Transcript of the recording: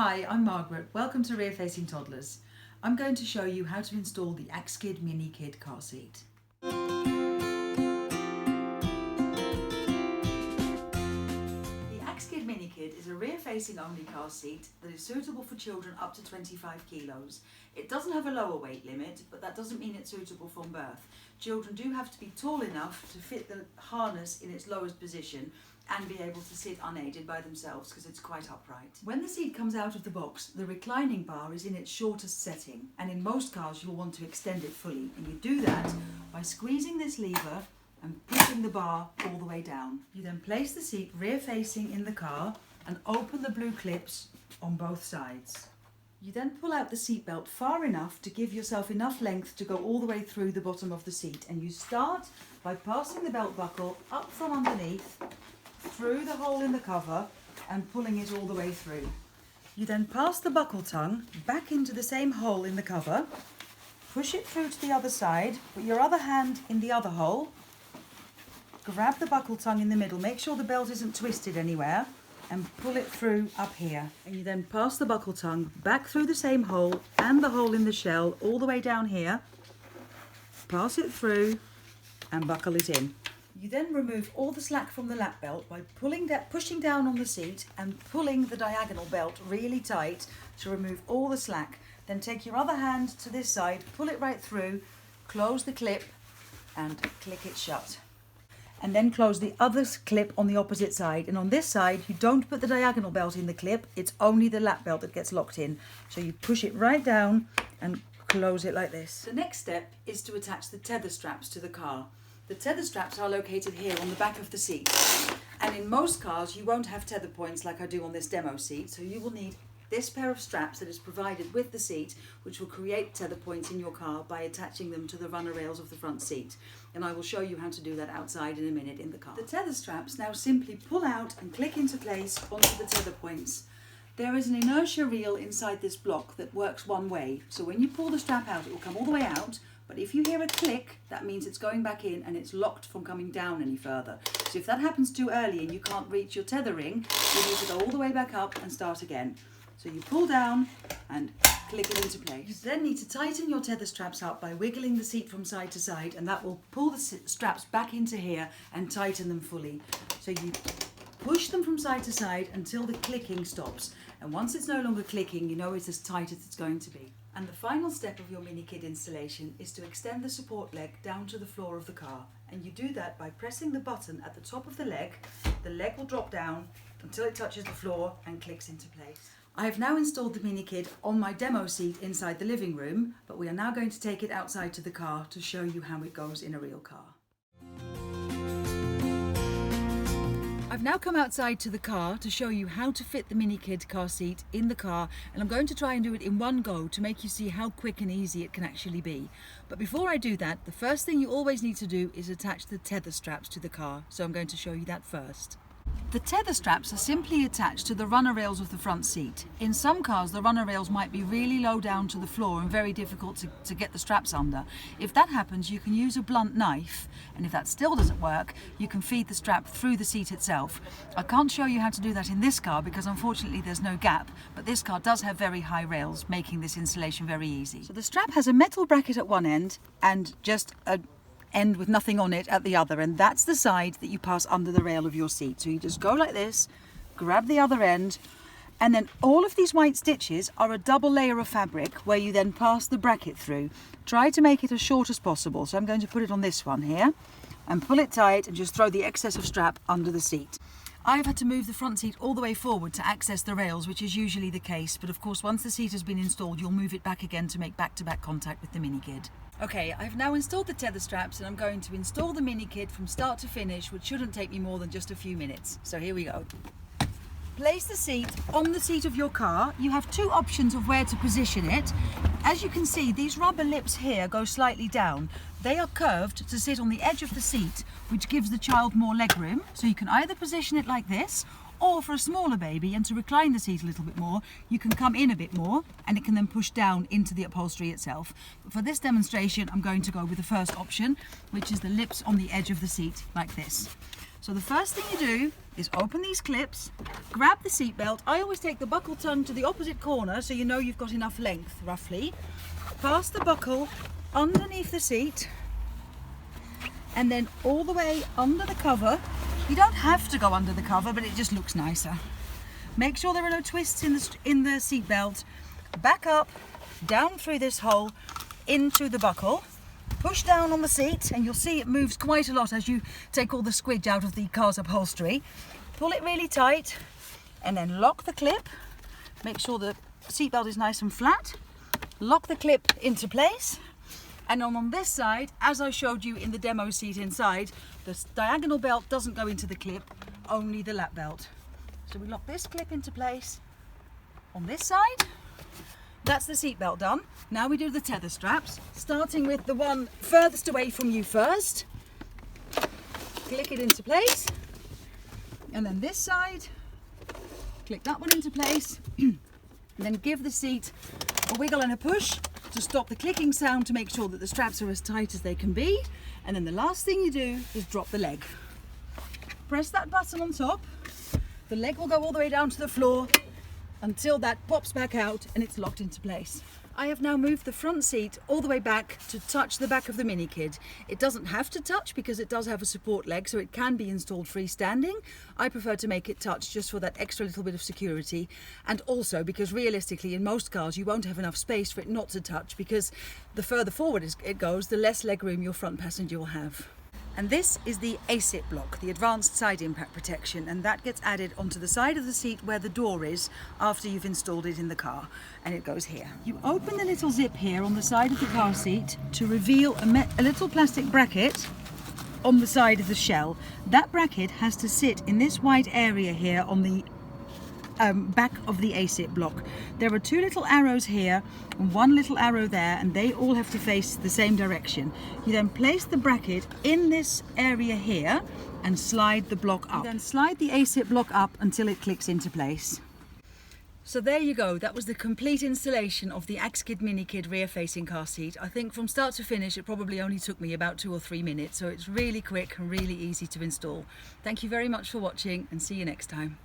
Hi, I'm Margaret. Welcome to Rear Facing Toddlers. I'm going to show you how to install the Axkid Minikid car seat. The Axkid Minikid is a rear-facing only car seat that is suitable for children up to 25 kilos. It doesn't have a lower weight limit, but that doesn't mean it's suitable from birth. Children do have to be tall enough to fit the harness in its lowest position and be able to sit unaided by themselves because it's quite upright. When the seat comes out of the box, the reclining bar is in its shortest setting, and in most cars you'll want to extend it fully, and you do that by squeezing this lever and pushing the bar all the way down. You then place the seat rear facing in the car and open the blue clips on both sides. You then pull out the seat belt far enough to give yourself enough length to go all the way through the bottom of the seat, and you start by passing the belt buckle up from underneath through the hole in the cover and pulling it all the way through. You then pass the buckle tongue back into the same hole in the cover, push it through to the other side, put your other hand in the other hole, grab the buckle tongue in the middle, make sure the belt isn't twisted anywhere, and pull it through up here. And you then pass the buckle tongue back through the same hole and the hole in the shell all the way down here, pass it through and buckle it in. You then remove all the slack from the lap belt by pushing down on the seat and pulling the diagonal belt really tight to remove all the slack. Then take your other hand to this side, pull it right through, close the clip and click it shut. And then close the other clip on the opposite side. And on this side, you don't put the diagonal belt in the clip, it's only the lap belt that gets locked in. So you push it right down and close it like this. The next step is to attach the tether straps to the car. The tether straps are located here on the back of the seat, and in most cars you won't have tether points like I do on this demo seat, so you will need this pair of straps that is provided with the seat, which will create tether points in your car by attaching them to the runner rails of the front seat, and I will show you how to do that outside in a minute in the car. The tether straps now simply pull out and click into place onto the tether points. There is an inertia reel inside this block that works one way, so when you pull the strap out it will come all the way out. But if you hear a click, that means it's going back in and it's locked from coming down any further. So if that happens too early and you can't reach your tethering, you need to go all the way back up and start again. So you pull down and click it into place. You then need to tighten your tether straps up by wiggling the seat from side to side, and that will pull the straps back into here and tighten them fully. So you push them from side to side until the clicking stops. And once it's no longer clicking, you know it's as tight as it's going to be. And the final step of your Minikid installation is to extend the support leg down to the floor of the car. And you do that by pressing the button at the top of the leg. The leg will drop down until it touches the floor and clicks into place. I have now installed the Minikid on my demo seat inside the living room, but we are now going to take it outside to the car to show you how it goes in a real car. I've now come outside to the car to show you how to fit the Minikid car seat in the car, and I'm going to try and do it in one go to make you see how quick and easy it can actually be. But before I do that, the first thing you always need to do is attach the tether straps to the car, so I'm going to show you that first. The tether straps are simply attached to the runner rails of the front seat. In some cars the runner rails might be really low down to the floor and very difficult to get the straps under. If that happens, you can use a blunt knife, and if that still doesn't work, you can feed the strap through the seat itself. I can't show you how to do that in this car because unfortunately there's no gap, but this car does have very high rails, making this installation very easy. So the strap has a metal bracket at one end and just a end with nothing on it at the other, and that's the side that you pass under the rail of your seat. So you just go like this, grab the other end, and then all of these white stitches are a double layer of fabric where you then pass the bracket through. Try to make it as short as possible, so I'm going to put it on this one here and pull it tight and just throw the excess of strap under the seat. I've had to move the front seat all the way forward to access the rails, which is usually the case, but of course once the seat has been installed you'll move it back again to make back-to-back contact with the Minikid. Okay, I've now installed the tether straps and I'm going to install the Minikid from start to finish, which shouldn't take me more than just a few minutes. So here we go. Place the seat on the seat of your car. You have two options of where to position it. As you can see, these rubber lips here go slightly down. They are curved to sit on the edge of the seat, which gives the child more leg room. So you can either position it like this, or for a smaller baby and to recline the seat a little bit more, you can come in a bit more and it can then push down into the upholstery itself. But for this demonstration, I'm going to go with the first option, which is the lips on the edge of the seat like this. So the first thing you do is open these clips, grab the seat belt. I always take the buckle tongue to the opposite corner so you know you've got enough length roughly. Pass the buckle underneath the seat and then all the way under the cover. You don't have to go under the cover, but it just looks nicer. Make sure there are no twists in the seat belt. Back up, down through this hole into the buckle. Push down on the seat and you'll see it moves quite a lot as you take all the squidge out of the car's upholstery. Pull it really tight and then lock the clip. Make sure the seatbelt is nice and flat. Lock the clip into place. And on this side, as I showed you in the demo seat inside, the diagonal belt doesn't go into the clip, only the lap belt. So we lock this clip into place on this side. That's the seat belt done. Now we do the tether straps, starting with the one furthest away from you first. Click it into place. And then this side, click that one into place. And then give the seat a wiggle and a push to stop the clicking sound to make sure that the straps are as tight as they can be. And then the last thing you do is drop the leg. Press that button on top. The leg will go all the way down to the floor until that pops back out and it's locked into place. I have now moved the front seat all the way back to touch the back of the Minikid. It doesn't have to touch because it does have a support leg, so it can be installed freestanding. I prefer to make it touch just for that extra little bit of security, and also because realistically in most cars you won't have enough space for it not to touch, because the further forward it goes, the less legroom your front passenger will have. And this is the ASIP block, the Advanced Side Impact Protection, and that gets added onto the side of the seat where the door is after you've installed it in the car, and it goes here. You open the little zip here on the side of the car seat to reveal a little plastic bracket on the side of the shell. That bracket has to sit in this white area here on the back of the ASIP block. There are two little arrows here and one little arrow there, and they all have to face the same direction. You then place the bracket in this area here and slide the block up. You then slide the ASIP block up until it clicks into place. So there you go, that was the complete installation of the Axkid Minikid rear facing car seat. I think from start to finish it probably only took me about 2 or 3 minutes, so it's really quick and really easy to install. Thank you very much for watching and see you next time.